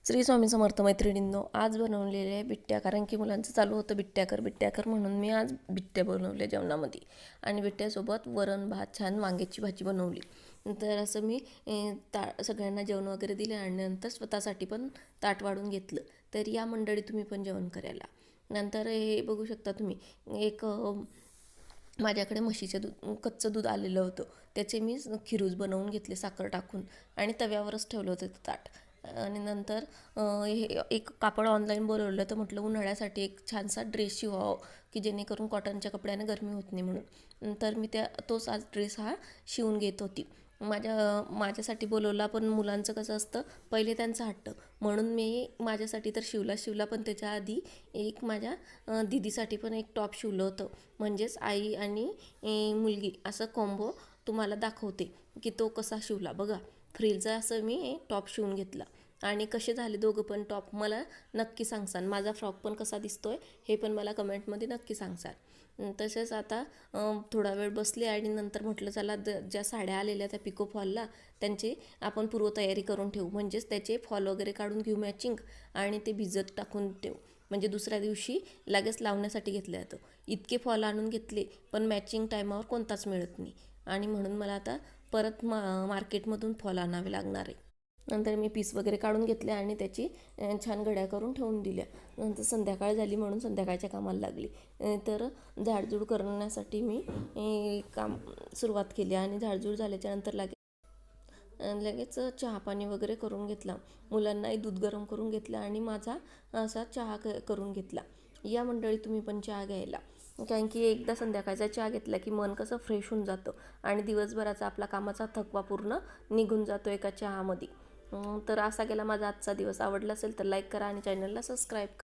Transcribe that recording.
श्री स्वामी समर्थ मैत्रिणींनो, आज बनवलेले आहे बिट्ट्या. कारण की मुलांचं चालू होतं बिट्ट्या कर म्हणून मी आज बिट्ट्या बनवल्या जेवणामध्ये. आणि बिट्ट्यासोबत वरण भात छान वांग्याची भाजी बनवली. तर असं मी सगळ्यांना जेवण वगैरे दिले आणि नंतर स्वतःसाठी पण ताट वाढून घेतलं. तर या मंडळी तुम्ही पण जेवण करायला. नंतर हे बघू शकता तुम्ही, एक माझ्याकडे म्हशीचं दूध, कच्चं दूध आलेलं होतं. त्याचे मी खिरूज बनवून घेतले साखर टाकून आणि तव्यावरच ठेवलं होतं ते ताट. आणि नंतर हे एक कापड ऑनलाईन बोलवलं, तर म्हटलं उन्हाळ्यासाठी एक छानसा ड्रेस शिवावं की जेणेकरून कॉटनच्या कपड्याने गरमी होत नाही म्हणून. तर मी तोच आज ड्रेस हा शिवून घेत होती. माझ्यासाठी बोलवला, पण मुलांचं कसं असतं, पहिले त्यांचा हट्ट म्हणून मी माझ्यासाठी तर शिवला पण त्याच्या आधी एक माझ्या दीदीसाठी पण एक टॉप शिवलं होतं. म्हणजेच आई आणि मुलगी असं कॉम्बो तुम्हाला दाखवते की तो कसा शिवला. बघा, फ्रिलचा असं मी टॉप शिवून घेतला. आणि कसे झाले दोघं पण टॉप मला नक्की सांगसान. माझा फ्रॉक पण कसा दिसतोय हे पण मला कमेंटमध्ये नक्की सांगसान. तसेच आता थोडा वेळ बसले आणि नंतर म्हटलं चला ज्या साड्या आलेल्या त्या पिको फॉलला त्यांची आपण पूर्वतयारी करून ठेवू. म्हणजेच त्याचे फॉल वगैरे काढून घेऊ मॅचिंग आणि ते भिजत टाकून ठेवू. म्हणजे दुसऱ्या दिवशी लगेच लावण्यासाठी घेतलं जातं. इतके फॉल आणून घेतले पण मॅचिंग टायमावर कोणताच मिळत नाही. आणि म्हणून मला आता परत मार्केटमधून फॉल आणावे लागणार आहे. नंतर मी पीस वगैरे काढून घेतले आणि त्याची छान घड्या करून ठेवून दिल्या. नंतर संध्याकाळ झाली म्हणून संध्याकाळच्या कामाला लागली. तर झाडझूड करण्यासाठी मी काम सुरुवात केली आणि झाडझूड झाल्याच्यानंतर लगेच चहा पाणी वगैरे करून घेतला. मुलांनाही दूध गरम करून घेतलं आणि माझा असा चहा करून घेतला. या मंडळी तुम्ही पण चहा घ्यायला. कारण की एकदा संध्याकाळचा चहा घेतला की मन कसं फ्रेश होऊन जातं आणि दिवसभराचा आपला कामाचा थकवा पूर्ण निघून जातो एका चहामध्ये. तर असा गेला माझा आजचा दिवस. आवडला असेल तर लाईक करा आणि चॅनलला सबस्क्राईब करा.